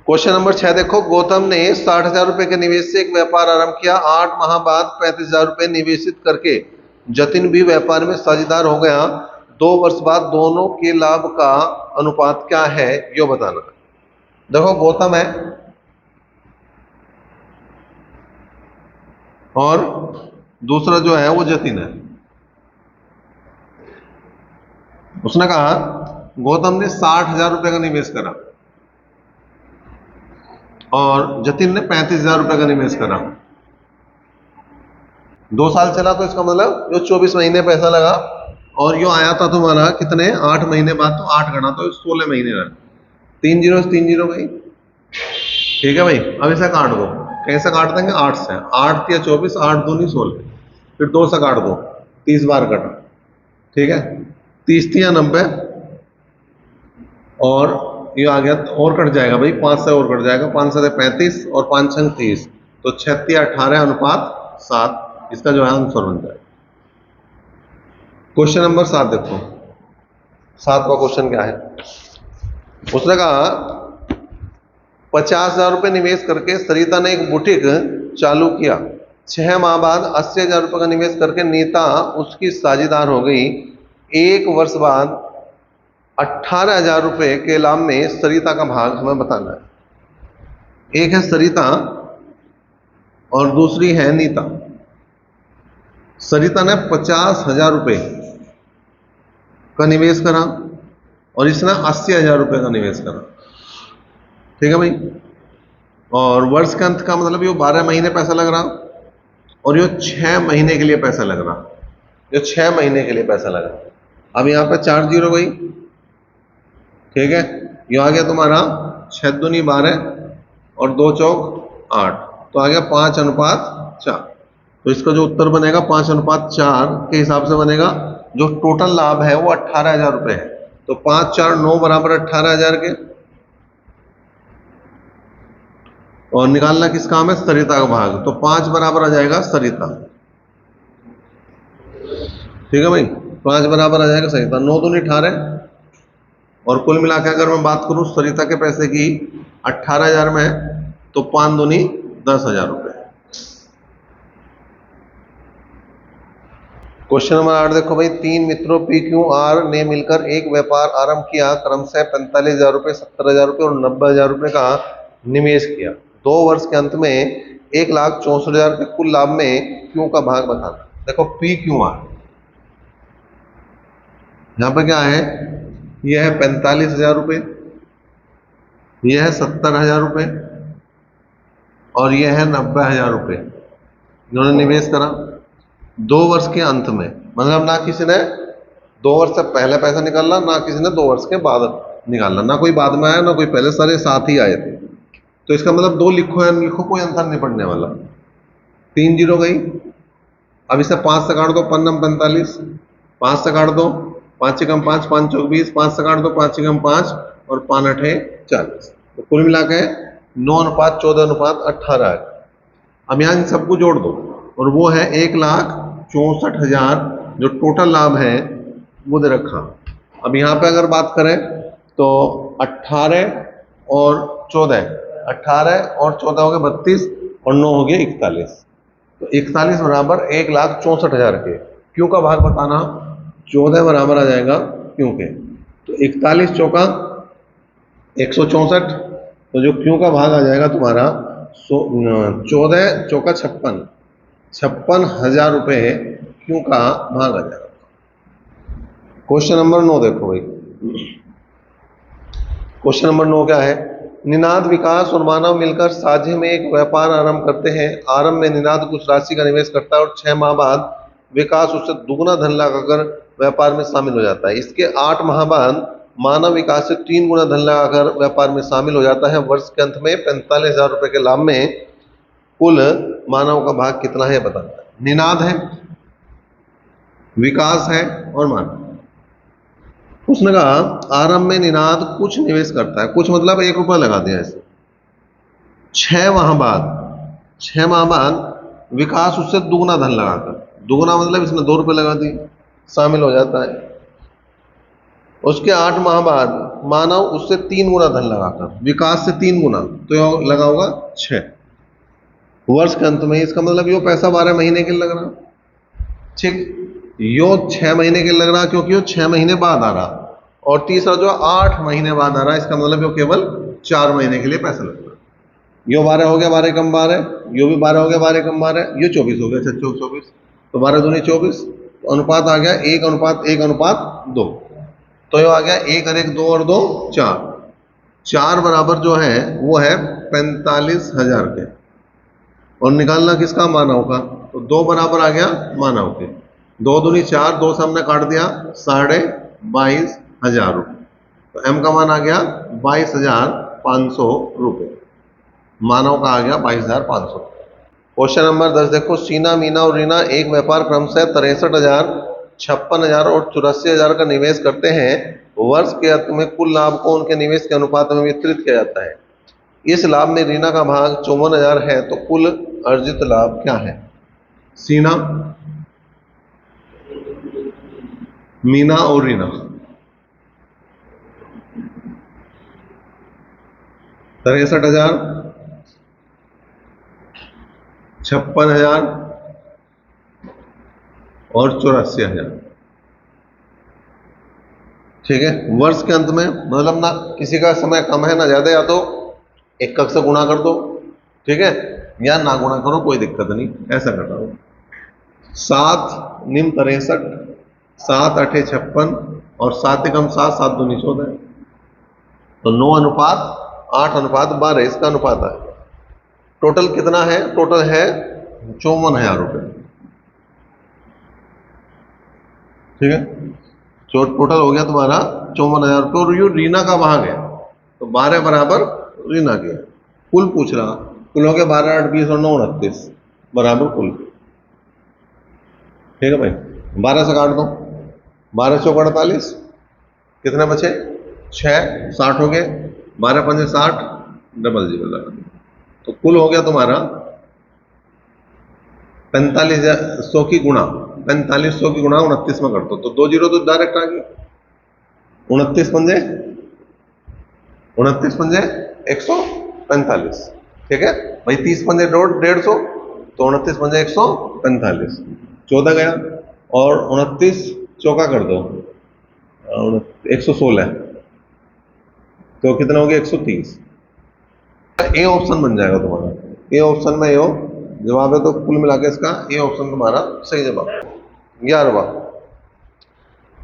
Question number 6 देखो, गौतम ने 60,000 रुपए के निवेश से एक व्यापार आरंभ किया। 8 माह बाद 35,000 रुपए निवेशित करके जतिन भी व्यापार में साझेदार हो गया। 2 वर्ष बाद दोनों के लाभ का अनुपात क्या है, यो बताना। देखो गौतम है और दूसरा जो है वो जतिन है। उसने कहा गौतम ने 60,000 रुपए का निवेश करा और जतिन ने 35,000 रुपए का निवेश करा। 2 साल चला तो इसका मतलब जो 24 महीने पैसा लगा और यो आया था तुम्हारा कितने, 8 महीने बाद, तो 8 गणा तो 16 महीने रहा। 3 जीरो से 3 जीरो गई। ठीक है भाई, अब इसे काट दो। कैसे काट देंगे, 8 से। 8 या 24, 8 दूनी 16, फिर 2 से काट दो, 30 बार कटा। ठीक है, 30 या 90 और ये आ गया और कट जाएगा भाई, 5 से और कट जाएगा, 5 से 35 और 5 छंग 30, तो 36 18 अनुपात 7 इसका जो है आंसर बन जाएगा। क्वेश्चन नंबर 7 देखो, 7 का क्वेश्चन क्या है। उसने कहा 50,000 रुपए निवेश करके सरिता ने एक बुटीक चालू किया। 6 माह बाद 80,000 रुपए का निवेश करके नीता उसकी साझेदार हो गई। 1 वर्ष बाद 18,000 रुपए के लाभ में सरिता का भाग हमें बताना है। एक है सरिता और दूसरी है नीता। सरिता ने 50,000 रुपए का निवेश करा और इसने 80,000 रुपए का निवेश करा। ठीक है भाई, और वर्ष के अंत का मतलब ये 12 महीने पैसा लग रहा और ये 6 महीने के लिए पैसा लग रहा। ये 6 महीने के लिए पैसा लग रहा। अब यहाँ पे 4 जीरो गई। ठीक है, ये आ गया तुम्हारा 6 दूनी 12 और 2 चौक 8, तो आ गया 5 अनुपात 4। तो इसका जो उत्तर बनेगा 5 अनुपात 4 के हिसाब से बनेगा। जो टोटल लाभ है वो 18,000 रुपए है, तो 5 4 9 बराबर 18,000 के। और निकालना किस काम है, सरिता का भाग, तो 5 बराबर आ जाएगा सरिता। ठीक है भाई, 5 बराबर आ जाएगा सरिता। 9 दूनी 18 और कुल मिला के अगर मैं बात करूं सरिता के पैसे की 18,000 में, तो 5 दूनी 10,000 रुपए। क्वेश्चन नंबर 8 देखो भाई, 3 मित्रों पी क्यू आर ने मिलकर एक व्यापार आरंभ किया। क्रमशः 45,000 रुपए, 70,000 रुपए और 90,000 रुपए का निवेश किया। 2 वर्ष के अंत में 1,64,000 के कुल लाभ में क्यू का भाग बताना। देखो पी क्यू आर, यहाँ पे क्या है, यह है 45,000 रुपए, यह है 70,000 रुपए और यह है 90,000 रुपए। इन्होंने निवेश करा 2 वर्ष के अंत में, मतलब ना किसी ने 2 वर्ष से पहले पैसा निकाला, ना किसी ने 2 वर्ष के बाद निकाला, ना कोई बाद में आया ना कोई पहले, सारे साथ ही आए थे। तो इसका मतलब 2 लिखो या लिखो, कोई अंतर नहीं पड़ने वाला। 3 जीरो गई। अब इसे 5 से काट दो, 5 45, 5 से काट दो, 5 कम 5, 5 चौक 20, 5 से काट दो, 5 कम 5 और 5 8 40, तो कुल मिला के 9 अनुपात 14 अनुपात 18 है। अब यहाँ इन सबको जोड़ दो और वो है 1,64,000 जो टोटल लाभ है वो दे रखा। अब यहाँ पे अगर बात करें तो 18 और 14, 18 और 14 हो गए 32 और 9 हो गए 41, तो 41 बराबर 1,64,000 के। क्यों का भाग बताना, 14 बराबर आ जाएगा क्यों के, तो 41 चौका 164, तो जो क्यों का भाग आ जाएगा तुम्हारा 14 चौका 56,000 रुपए क्यों का भाग आ जाएगा। क्वेश्चन नंबर 9 देखो भाई, क्वेश्चन नंबर 9 क्या है। निनाद, विकास और मानव मिलकर साझे में एक व्यापार आरंभ करते हैं। आरंभ में निनाद कुछ राशि का निवेश करता है और 6 माह बाद विकास उससे दुगना धन लगाकर व्यापार में शामिल हो जाता है। इसके 8 माह बाद मानव विकास से 3 गुना धन लगाकर व्यापार में शामिल हो जाता है। वर्ष के अंत में 45,000 रुपए के लाभ में कुल मानव का भाग कितना है बताना है। निनाद है, विकास है और मानव। उसने कहा आरंभ में निनाद कुछ निवेश करता है, कुछ मतलब 1 रुपया लगा दिया इसे। 6 माह बाद विकास उससे दुगना धन लगाकर, दुगना मतलब इसने 2 रुपये लगा दिए, शामिल हो जाता है। उसके 8 माह बाद मानव उससे 3 गुना धन लगाकर, विकास से 3 गुना, तो ये लगा होगा 6 वर्ष के अंत में। इसका मतलब यो पैसा 12 महीने के लिए लग रहा, ठीक। यो 6 महीने के लिए लग रहा क्योंकि यो 6 महीने बाद आ रहा, और तीसरा जो 8 महीने बाद आ रहा, इसका मतलब यो केवल 4 महीने के लिए पैसा लग रहा। यो 12 हो गया, 12 कम 12, यो भी 12 हो गया, 12 कम 12, यो 24 हो गया, 24, तो 12 दूनी 24, तो अनुपात आ गया 1:1:2, तो ये आ गया 1 और 1 2 और 2 4, 4 बराबर जो है वो है 45,000 के। और निकालना किसका? मानव का। तो 2 बराबर आ गया मानव के, 2 दूनी 4, 2 से हमने काट दिया 22,500 रुपये, तो एम का मान आ गया 22,500 रुपये, मानव का आ गया 22,500। क्वेश्चन नंबर 10 देखो, सीना, मीना और रीना एक व्यापार क्रमशः 63,000, 56,000 और 84,000 का निवेश करते हैं। वर्ष के अंत में कुल लाभ को उनके निवेश के अनुपात में वितरित किया जाता है। इस लाभ में रीना का भाग 54,000 है, तो कुल अर्जित लाभ क्या है? सीना, मीना और रीना 63,000, 56,000 और 84,000, ठीक है। वर्ष के अंत में मतलब ना किसी का समय कम है ना ज्यादा, या तो 1 से गुणा कर दो, ठीक है, या ना गुणा करो, कोई दिक्कत नहीं, ऐसा करना हो। 7 निम 63, 7 8 56 और 7 कम 7, 7 दूनी 14, तो 9:8:12 इसका अनुपात है। टोटल कितना है? टोटल है 54,000 रुपये, ठीक है। जो टोटल हो गया तुम्हारा 54,000 रुपये, और यू रीना का भाग है, तो 12 बराबर रीना के। कुल पूछ रहा, कुल हो गया 12 8 20 और 9 29 बराबर कुल, ठीक है भाई। 12 से काट दो, 12 चौक 48, कितने बचे? 6, 60 हो गए, 12 पंजे 60, डबल 0 लगा, तो कुल हो गया तुम्हारा 45,100 की गुणा 4500 की गुणा 29 में कर दो, तो 2 0 तो डायरेक्ट आ गई, 29 पंजे 145, ठीक है भाई। 30 पंजे 150, तो 29 पंजे 145, 14 गया, और 29 चौका कर दो 116, तो कितना हो गया? 130। ए ऑप्शन बन जाएगा तुम्हारा, ए ऑप्शन में यो जवाब है, तो कुल मिला के इसका ए ऑप्शन तुम्हारा सही जवाब। 11वां,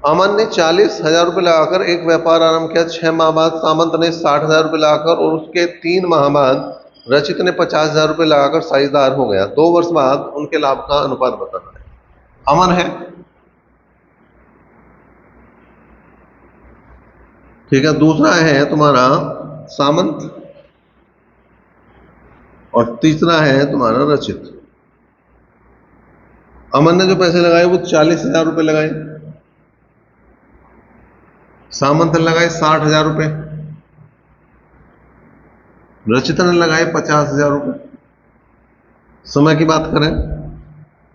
अमन ने 40,000 रुपये लगाकर एक व्यापार आरंभ किया। 6 माह बाद सामंत ने 60,000 रुपये लगाकर, और उसके 3 माह बाद रचित ने 50,000 रुपये लगाकर साझेदार हो गया। 2 वर्ष बाद उनके लाभ का अनुपात बताना है। अमन है, ठीक है, दूसरा है तुम्हारा सामंत, और तीसरा है तुम्हारा रचित। अमन ने जो पैसे लगाए वो 40,000 रुपये लगाए, सामंत ने लगाए 60,000 रुपये, रचित ने लगाए 50,000 रुपये। समय की बात करें,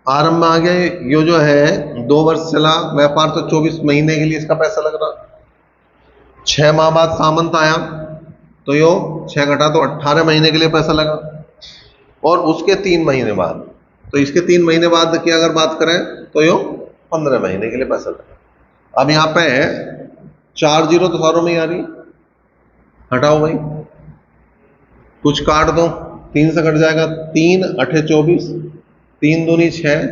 आरंभ में आ गया यो जो है 2 वर्ष चला व्यापार, तो 24 महीने के लिए इसका पैसा लग रहा। 6 माह बाद सामंत आया, तो यो 6 घटा तो 18 महीने के लिए पैसा लगा, और उसके 3 महीने बाद, तो इसके 3 महीने बाद की अगर बात करें तो यो 15 महीने के लिए पैसा लगा। अब यहाँ पे 4 0 तो सारों में ही आ रही, हटाओ भाई, कुछ काट दो, 3 से कट जाएगा, 3 8 24, 3 दूनी 6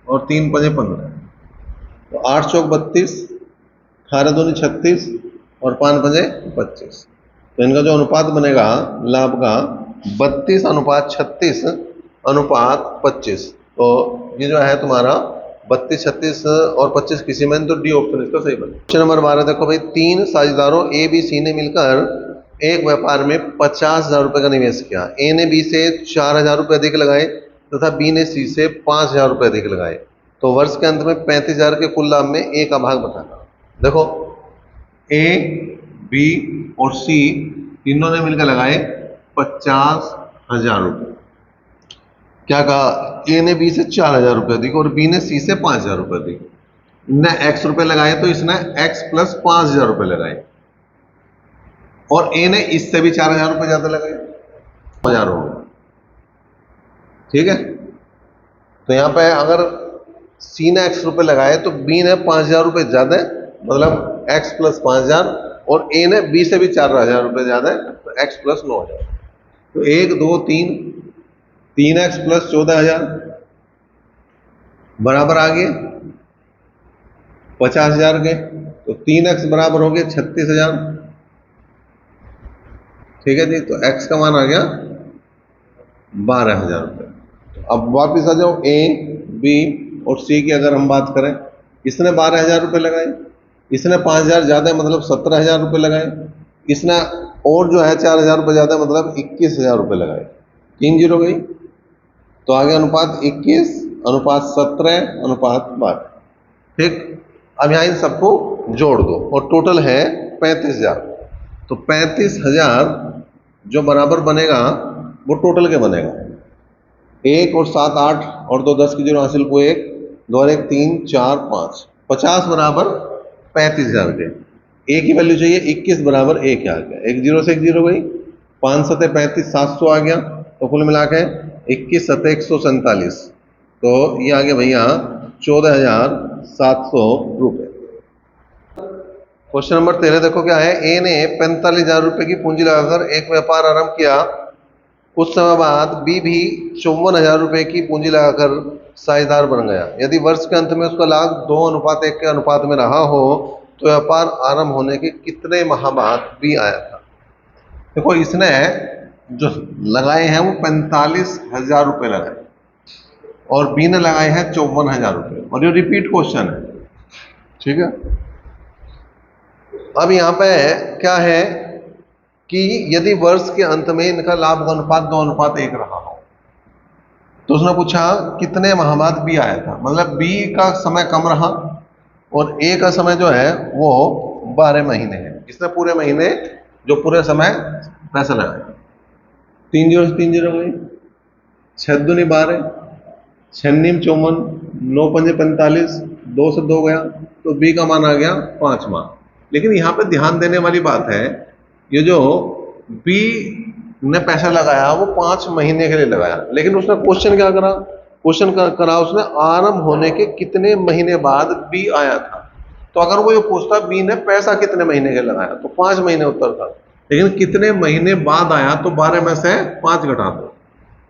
और 3 पंजे 15, तो 8 चौक 32, 18 दूनी 36 और 5 पंजे 25, तो इनका जो अनुपात बनेगा लाभ का 32:36 अनुपात 25, तो ये जो है तुम्हारा 32 36 और 25 किसी में, तो डी ऑप्शन इसका सही बने। क्वेश्चन नंबर 12 देखो भाई, 3 साझेदारों ए बी सी ने मिलकर एक व्यापार में 50,000 रुपये का निवेश किया। ए ने बी से 4,000 रुपये अधिक लगाए तथा बी ने सी से 5,000 रुपये अधिक लगाए, तो वर्ष के अंत में 35,000 के कुल लाभ में ए का भाग बताना। देखो, ए बी और सी तीनों ने मिलकर लगाए 50,000 रुपये। क्या कहा? ए ने बी से 4,000 रुपये अधिक और बी ने सी से 5,000 रुपये अधिक, ने x रुपए लगाए तो इसने x प्लस 5,000 रुपए लगाए, और ए ने इससे भी 4,000 रुपए ज्यादा लगाए, 1,000 हो गए। ठीक है, तो यहां पे अगर सी ने x रुपए लगाए तो बी ने 5,000 रुपए ज्यादा, मतलब x प्लस 5,000, और ए ने बी से भी 4,000 रुपए ज्यादा, तो x प्लस 9,000। तो 1 2 3, 3x प्लस 14,000 बराबर आ गए 50,000 के, तो 3x बराबर हो गए 36,000। ठीक है जी, तो x का मान आ गया 12,000 रुपये। अब वापिस आ जाओ, ए बी और सी की अगर हम बात करें, इसने 12,000 रुपये लगाए, इसने 5,000 ज्यादा मतलब 17,000 रुपये लगाए, इसने और जो है 4,000 रुपये ज्यादा मतलब 21,000 रुपये लगाए। 3 जीरो गई, तो आगे अनुपात 21 अनुपात 17 अनुपात 12। ठीक, अब यहां इन सबको जोड़ दो और टोटल है 35,000। तो 35,000 जो बराबर बनेगा वो टोटल के बनेगा, 1 और 7 8 और 2 10 की जीरो हासिल को 1 2 और 1 3 4 5, 50 बराबर 35,000 के। ए की वैल्यू चाहिए 21 बराबर 1 आ गया, 1 जीरो से 1 जीरो गई, 5 सते 35 700 आ गया, तो कुल मिला के 21 सते 147, तो ये आ गया भैया 14,700 रुपये। क्वेश्चन नंबर 13 देखो क्या है, ए ने 45,000 रुपए की पूंजी लगाकर एक व्यापार आरंभ किया। कुछ समय बाद बी भी 54,000 रुपए की पूंजी लगाकर साझेदार बन गया। यदि वर्ष के अंत में उसका लाभ 2:1 के अनुपात में रहा हो तो व्यापार आरंभ होने के कितने माह बाद बी आया था। देखो इसने जो लगाए हैं वो 45,000 रुपए लगाए और बी ने लगाए हैं 54,000 रुपए, और ये रिपीट क्वेश्चन है। ठीक है, अब यहां पे क्या है कि यदि वर्ष के अंत में इनका लाभ का अनुपात 2:1 रहा हो, तो उसने पूछा कितने माह बाद बी आया था, मतलब बी का समय कम रहा और ए का समय जो है वो 12 महीने है। इसने पूरे महीने जो पूरे समय पैसा लगाया, 3 जीरो से 3 जीरो गई, 6 दूनी 12, 6 नीम 54, 9 पंजे 45, 2 से 2 गया, तो बी का मान आ गया 5 माह। लेकिन यहाँ पे ध्यान देने वाली बात है, ये जो बी ने पैसा लगाया वो 5 महीने के लिए लगाया, लेकिन उसने क्वेश्चन क्या करा, क्वेश्चन करा उसने आरंभ होने के कितने महीने बाद बी आया था। तो अगर वो ये पूछता बी ने पैसा कितने महीने के लगाया तो 5 महीने उत्तर था, लेकिन कितने महीने बाद आया तो 12 में से 5 घटा दो,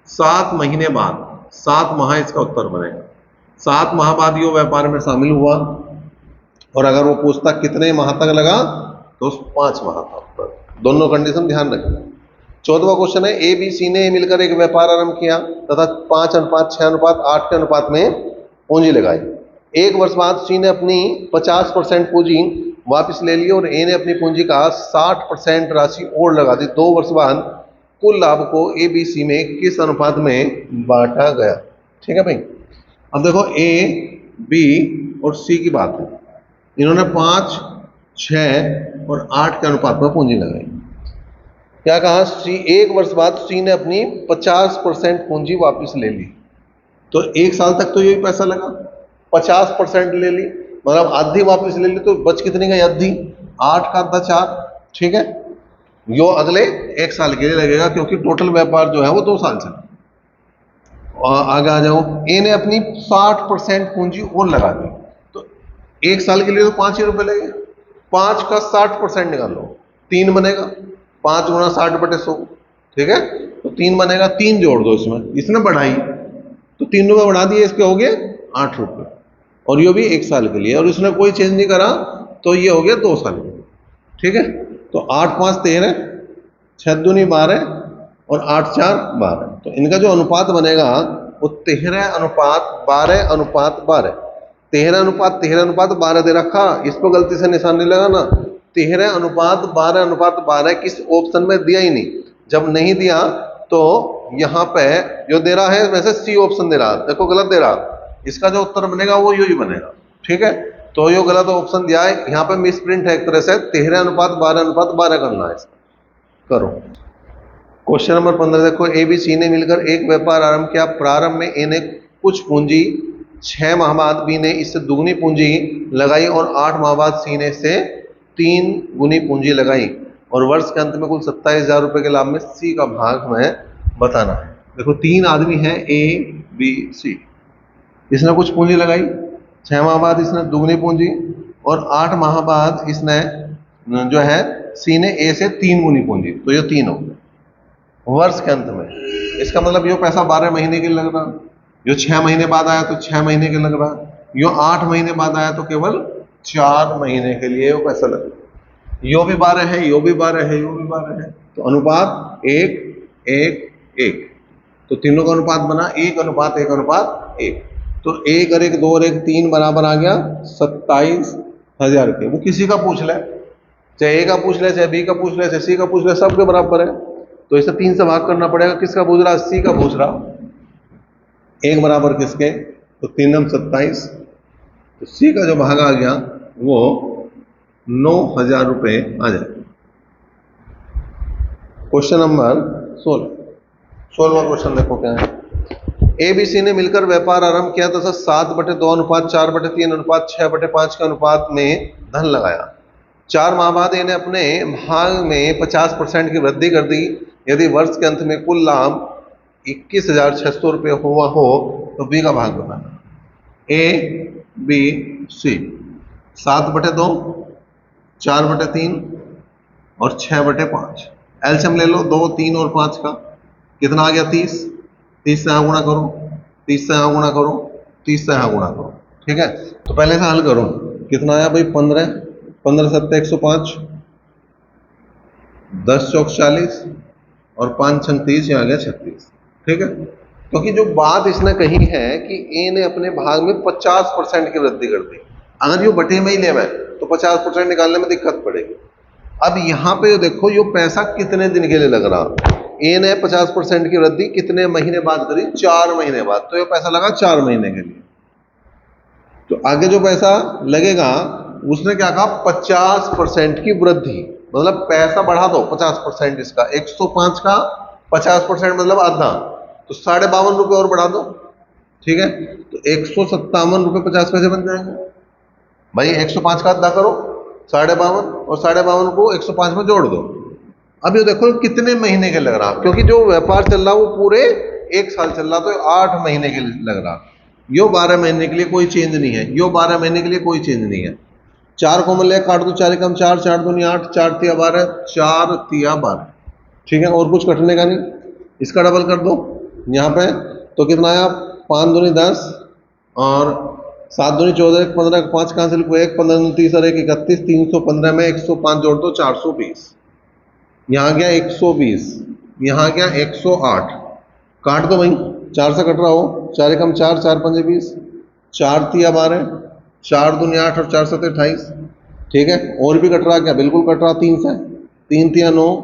7 महीने बाद, 7 माह इसका उत्तर बनेगा। 7 माह बाद ये व्यापार में शामिल हुआ, और अगर वो पूछता कितने माह तक लगा तो 5 माह था उत्तर। दोनों कंडीशन ध्यान रखना। 14वां क्वेश्चन है, ए बी सी ने मिलकर एक व्यापार आरंभ किया तथा 5:6:8 के अनुपात में पूंजी लगाई। एक वर्ष बाद सी ने अपनी 50% पूंजी वापस ले ली और ए ने अपनी पूंजी का 60% राशि और लगा दी। 2 वर्ष बाद कुल लाभ को ए बी सी में किस अनुपात में बांटा गया। ठीक है भाई, अब देखो ए बी और सी की बात है, इन्होंने 5, 6 और 8 के अनुपात में पूंजी लगाई। क्या कहा, सी 1 वर्ष बाद सी ने अपनी 50% पूंजी वापस ले ली, तो 1 साल तक तो यही पैसा लगा, 50% ले ली मतलब आधी वापस ले ली, तो बच कितनी गई आधी, 8 का आधा 4। ठीक है, यो अगले 1 साल के लिए लगेगा क्योंकि टोटल व्यापार जो है वो 2 साल चला। और आगे आ जाओ, ए ने अपनी 60% पूंजी और लगा दी, तो 1 साल के लिए तो 5 ही रुपए लगे, 5 का 60% निकालो 3 बनेगा, 5 गुणा 60/100। ठीक है, तो 3 बनेगा, 3 जोड़ दो इसमें, इसने बढ़ाई तो 3 रुपये बढ़ा दिए, इसके हो गए 8 रुपये, और ये भी 1 साल के लिए, और इसने कोई चेंज नहीं करा तो ये हो गया 2 साल के लिए। ठीक है, तो 8 5 13, 6 दूनी 12 और 8 4 12, तो इनका जो अनुपात बनेगा वो 13:12:12। 13:13:12 दे रखा, इस पर गलती से निशान नहीं लगा ना, 13:12:12 किस ऑप्शन में दिया ही नहीं। जब नहीं दिया तो यहाँ पे जो दे रहा है वैसे सी ऑप्शन दे रहा, देखो गलत दे रहा, इसका जो उत्तर बनेगा वो यही बनेगा। ठीक है, तो ये गलत ऑप्शन दिया है, यहाँ पे मिस प्रिंट है एक तरह से, 13:12:12 करना है इसका, करो। क्वेश्चन नंबर 15 देखो, ए बी सी ने मिलकर एक व्यापार आरंभ किया। प्रारंभ में ए ने कुछ पूंजी 6 माह बाद बी ने इससे दुगनी पूंजी लगाई और 8 माह बाद सी ने इससे 3 गुनी पूंजी लगाई और वर्ष के अंत में कुल 27,000 रुपए के लाभ में सी का भाग हमें बताना है। देखो 3 आदमी हैं ए बी सी, इसने कुछ पूंजी लगाई, 6 माह बाद इसने दुगनी पूंजी और 8 माह बाद इसने जो है सी ने ए से 3 गुनी पूंजी, तो ये 3 हो वर्ष के अंत में। इसका मतलब ये पैसा 12 महीने के लिए लग रहा, जो 6 महीने बाद आया तो 6 महीने के लग रहा, यो 8 महीने बाद आया तो केवल 4 महीने के लिए वो पैसा लग रहा। यो भी 12 है, यो भी 12 है, यो भी 12 है, तो अनुपात 1 1 1, तो तीनों का अनुपात बना 1 अनुपात 1 अनुपात 1, तो 1 और 1 2 और 1 3 बराबर आ गया 27,000 रुपये। वो किसी का पूछ ले, चाहे ए का पूछ ले, चाहे बी का पूछ ले, चाहे सी का पूछ ले, सबके बराबर है, तो इसे 3 से भाग करना पड़ेगा। किसका पूछ रहा? सी का पूछ रहा। 1 बराबर किसके? तो 3 27, तो सी का जो भाग आ गया वो 9,000 रुपये आ जाए। क्वेश्चन नंबर 16वां क्वेश्चन देखो क्या है। ए बी सी ने मिलकर व्यापार आरंभ किया तथा 7/2 अनुपात 4/3 अनुपात 6/5 के अनुपात में धन लगाया। 4 माह बाद इन्हें अपने भाग में 50% की वृद्धि कर दी। यदि वर्ष के अंत में कुल लाभ 21,600 रुपये हुआ हो तो बी का भाग बताना। ए बी सी 7/2 4/3 और 6/5, एलसीएम ले लो 2 3 और 5 का, कितना आ गया 30, 30 से यहाँ गुणा करो, 30 से यहाँ गुणा करो, 30 से यहाँ गुणा करो, ठीक है। तो पहले से हल करो, कितना आया भाई 15, 15 7 105, 10 चौक 40 और 5 छंग 30, ये आ गया 36, ठीक है। क्योंकि जो बात इसने कही है कि ए ने अपने भाग में 50% की वृद्धि कर दी, अगर ये बटे में ही ले तो 50% निकालने में दिक्कत पड़ेगी। अब यहाँ पे देखो ये पैसा कितने दिन के लिए लग रहा, ए ने 50% की वृद्धि कितने महीने बाद करी? 4 महीने बाद, तो ये पैसा लगा 4 महीने के लिए। तो आगे जो पैसा लगेगा उसने क्या कहा? 50% की वृद्धि, मतलब पैसा बढ़ा दो 50%, इसका 105 का 50% मतलब आधा, तो 52.5 रुपये और बढ़ा दो, ठीक है। तो 157 रुपये 50 पैसे बन जाएंगे भाई। 105 का आधा करो 52.5 और 52.5 को 105 में जोड़ दो। अब ये देखो कितने महीने के लग रहा, क्योंकि जो व्यापार चल रहा वो पूरे 1 साल चल रहा, तो 8 महीने के लिए लग रहा। यो 12 महीने के लिए कोई चेंज नहीं है, यो 12 महीने के लिए कोई चेंज नहीं है। 4 को मिले काट दो, 4 कम 4, 4 दूनी 8, 4 तिया 12, 4 तिया 12, ठीक है। और कुछ कटने का नहीं, इसका डबल कर दो यहाँ पे, तो कितना आया? 5 दूनी 10 और 7 दूनी 14, 1 15, 5 कहाँ से लिखो? 1 15 30 और 1 31, 315 में 105 जोड़ दो 420, यहाँ गया 120, यहाँ गया 108, काट दो भाई, 4 से कट रहा हो, 4 कम 4, 4 5 20, 4 तिया 12, 4 दूनी 8 और 4 7 28, ठीक है। और भी कट रहा क्या? बिल्कुल कट रहा 3 से, 3 तिया 9,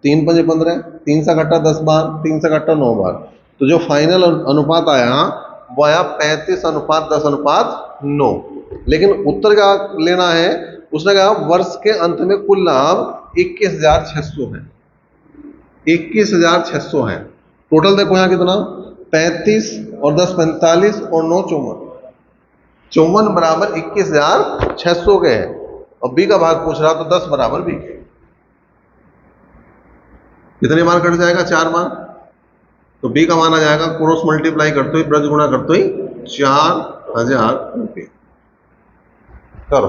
3 5 15, 3 से कटा 10 बार, 3 से कटा 9 बार, तो जो फाइनल अनुपात आया वो आया 35:10:9। लेकिन उत्तर क्या लेना है? उसने कहा वर्ष के अंत में कुल लाभ 21,600 है, 21,600 है। टोटल देखो यहाँ कितना, 35 और 10 45 और 9 54, 54 बराबर 21,600 के है। और बी का भाग पूछ रहा तो 10 बराबर बी के। कितने मार्क कट जाएगा? 4 मार्क। तो बी का मान आ जाएगा क्रॉस मल्टीप्लाई करते ही, ब्रज गुणा करते ही 4,000 रुपये। करो।